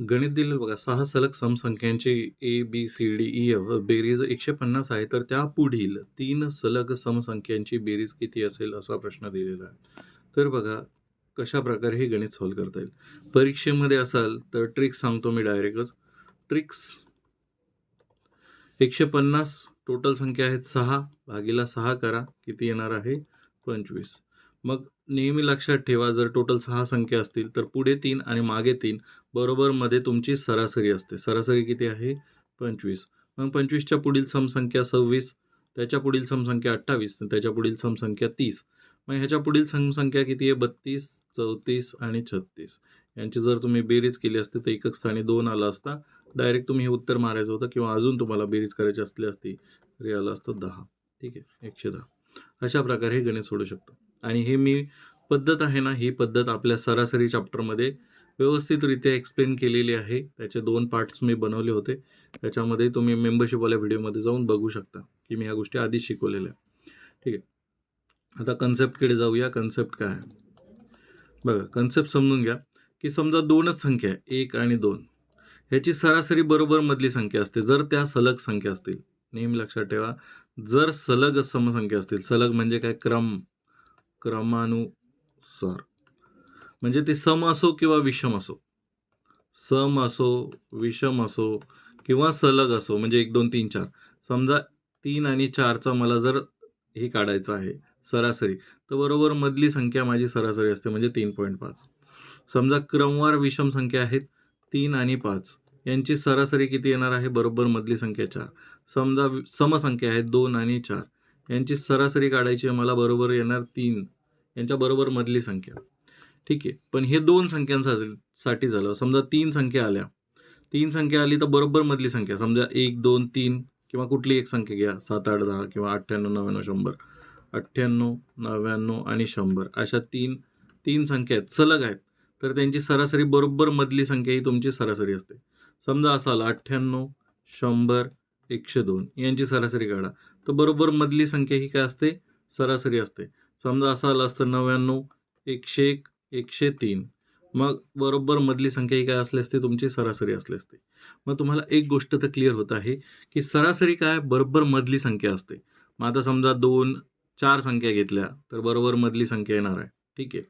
गणित दिलेलं बघा 6 सलग समसंख्यांची ए, बी, सी, डी, ई, एफ बेरीज 150 आहे, तर त्या पुढील 3 सलग समसंख्यांची बेरीज किती असेल असा प्रश्न दिलेला आहे. तर बघा कशाप्रकारे हे गणित सॉल्व्ह करता येईल. परीक्षेमध्ये असाल तर ट्रिक्स सांगतो मी डायरेक्टच. ट्रिक्स 150 टोटल संख्या आहेत 6 भागीला 6 करा, किती येणार आहे 25. मग नेहमी लक्षात ठेवा जर टोटल 6 संख्या असतील तर पुढे 3 आणि मागे 3 बरोबर मध्ये तुमची सरासरी असते. सरासरी किती आहे 25. मग 25च्या पुढील समसंख्या 26, त्याच्या पुढील समसंख्या 28, त्याच्या पुढील समसंख्या 30. मग ह्याच्या पुढील समसंख्या किती आहे 32, 34 आणि 36. यांची जर तुम्ही बेरीज केली असती तर एकक स्थानी 2 आला असता. डायरेक्ट तुम्ही हे उत्तर मारायचं होतं किंवा अजून तुम्हाला बेरीज करायची असली असती तरी आलं असतं 10. ठीक आहे 110. अशा प्रकारे हे गणित सोडू शकतो. आणि हे मी पद्धत आहे ना, ही पद्धत आपल्या सरासरी चॅप्टरमध्ये व्यवस्थितरित्या एक्सप्लेन केलेली आहे. त्याचे 2 पार्ट्स मी बनवले होते. त्याच्यामध्ये तुम्ही मेंबरशिपवाल्या व्हिडिओमध्ये जाऊन बघू शकता की मी ह्या गोष्टी आधीच शिकवलेल्या. ठीक आहे. आता कन्सेप्टकडे जाऊया. कन्सेप्ट काय आहे बघा. कन्सेप्ट समजून घ्या की समजा 2च संख्या आहे 1 आणि 2. ह्याची सरासरी बरोबर मधली संख्या असते जर त्या सलग संख्या असतील. नेहमी लक्षात ठेवा जर सलग समसंख्या असतील. सलग म्हणजे काय क्रमानुसार म्हणजे ते सम असो किंवा विषम असो. सम असो, विषम असो किंवा सलग असो म्हणजे 1, 2, 3, 4. समजा 3 आणि 4चा मला जर हे काढायचं आहे सरासरी, तर बरोबर मधली संख्या माझी सरासरी असते म्हणजे 3.5. समजा क्रमवार विषम संख्या आहेत 3 आणि 5. यांची सरासरी किती येणार आहे बरोबर मधली संख्या 4. समजा समसंख्या आहेत 2 आणि 4. यांची सरासरी काढायची आहे मला बरोबर येणार 3. यांच्या बरोबर मधली संख्या. ठीक आहे. पण हे 2 संख्यांसाठी झालं. समजा 3 संख्या आल्या. 3 संख्या आली तर बरोबर मधली संख्या. समजा 1, 2, 3 किंवा कुठली एक संख्या घ्या. 7, 8, 10 किंवा 98, 99, 100. 98, 99 आणि 100 अशा 3 संख्या आहेत, सलग आहेत. तर त्यांची सरासरी बरोबर मधली संख्या ही तुमची सरासरी असते. समजा असं आलं 98, 100, 102 यांची सरासरी काढा. तर बरोबर मधली संख्या ही काय असते सरासरी असते. समजा असं आलं असतं 99, 101, 103. मग बरोबर मधली संख्या ही काय असली असते तुमची सरासरी असली असते. मग तुम्हाला एक गोष्ट तर क्लिअर होत आहे की सरासरी काय बरोबर मधली संख्या असते. मग आता समजा 2, 4 संख्या घेतल्या तर बरोबर मधली संख्या येणार आहे. ठीक आहे.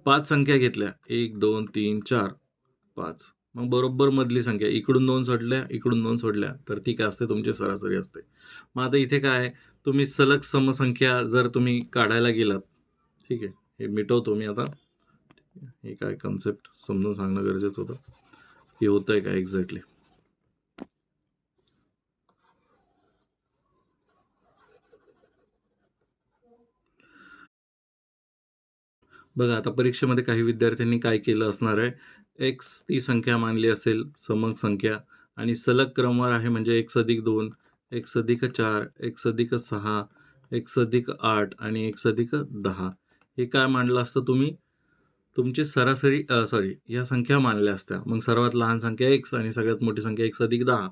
5 संख्या घेतल्या 1, 2, 3, 4, 5. मग बरोबर मधली संख्या इकडून 2 सोडल्या, इकडून 2 सोडल्या तर ती काय असते तुमची सरासरी असते. मग आता इथे काय तुम्ही सलग समसंख्या जर तुम्ही काढायला गेलात. ठीक आहे. हे मिटवतो मी आता. हे काय कन्सेप्ट समजून सांगणं गरजेचं होतं. हे होतंय का एक्झॅक्टली. बघा आता परीक्षेमध्ये काही विद्यार्थ्यांनी काय केलं असणार आहे. एक्स ती संख्या मानली असेल समक संख्या आणि सलग क्रमवार आहे म्हणजे x+2, x+4, x+6, x+8 आणि x+10. हे काय मांडलं असतं तुम्ही तुमची सरासरी या संख्या मानल्या असत्या. मग सर्वात लहान संख्या x आणि सगळ्यात मोठी संख्या x+10.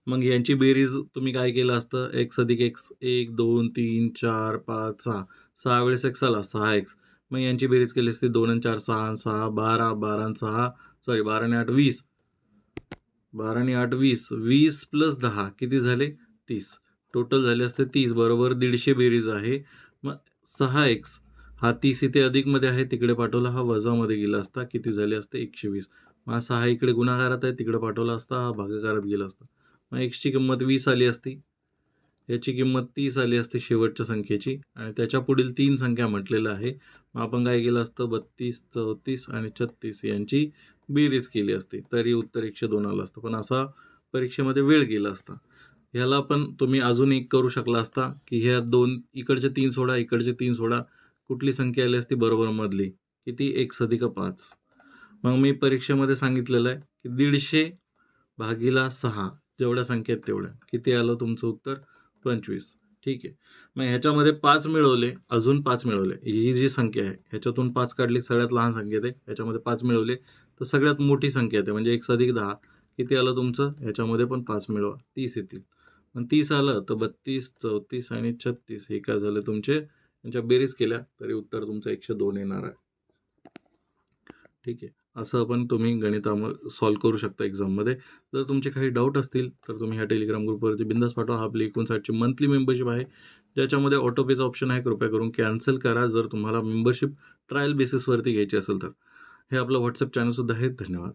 मग यांची बेरीज तुम्ही काय केलं असतं x+x 1, 2, 3, 4, 5, 6. 6 वेळेस x आला 6x. मग यांची बेरीज केली असती 2 आणि 4 6 आणि 6 12, 12 आणि 6 12 आणि 8 20. 12 आणि 8 20. 20 + 10 किती झाले 30. टोटल झाले असते 30 बरोबर 150 बेरीज आहे. मग 6x हा 30 इथे अधिकमध्ये आहे तिकडे पाठवला, हा वजामध्ये गेला असता किती झाले असते 120. मग 6 इकडे गुणाकारात आहे तिकडे पाठवला असता, हा भागाकारात गेला असता. मग xची किंमत 20 आली असती. याची किंमत 30 आली असते शेवटच्या संख्येची आणि त्याच्या पुढील 3 संख्या म्हटलेलं आहे. मग आपण काय केलं असतं 32, 34 आणि 36 यांची बेरीज केली असती तरी उत्तर 102 आलं असतं. पण असा परीक्षेमध्ये वेळ गेला असता. ह्याला पण तुम्ही अजून एक करू शकला असता की ह्या 2 इकडचे 3 सोडा, इकडचे 3 सोडा. कुठली संख्या आली असती बरोबर मधली किती x+5. मग मी परीक्षेमध्ये सांगितलेलं आहे की 150 भागीला 6 जेवढ्या संख्या आहेत तेवढ्या. किती आलं तुमचं उत्तर 25. ठीक आहे. मग ह्याच्यामध्ये 5 मिळवले, अजून 5 मिळवले. ही जी संख्या आहे ह्याच्यातून 5 काढली सगळ्यात लहान संख्या आहे. ह्याच्यामध्ये 5 मिळवले तर सगळ्यात मोठी संख्या आहे म्हणजे x+10. किती आलं तुमचं ह्याच्यामध्ये पण 5 मिळवा 30 येतील. मग 30 आलं तर 32, 34 आणि 36 हे काय झालं तुमचे यांच्या बेरीज केल्या तरी उत्तर तुमचं 102 येणार आहे. ठीक आहे. असं आपण तुम्ही सॉल्व्ह करू शकता एक्झाममध्ये. जर तुमचे काही डाऊट असतील, तर तुम्ही ह्या टेलिग्राम ग्रुपवरती बिंदास पाठवा. हा आपली 59ची मंथली मेंबरशिप आहे, ज्याच्यामध्ये ऑटो पेचा ऑप्शन आहे. कृपया करून कॅन्सल करा, जर तुम्हाला मेंबरशिप ट्रायल बेसिसवरती घ्यायची असेल तर. हे आपलं WhatsApp चॅनलसुद्धा आहे. धन्यवाद.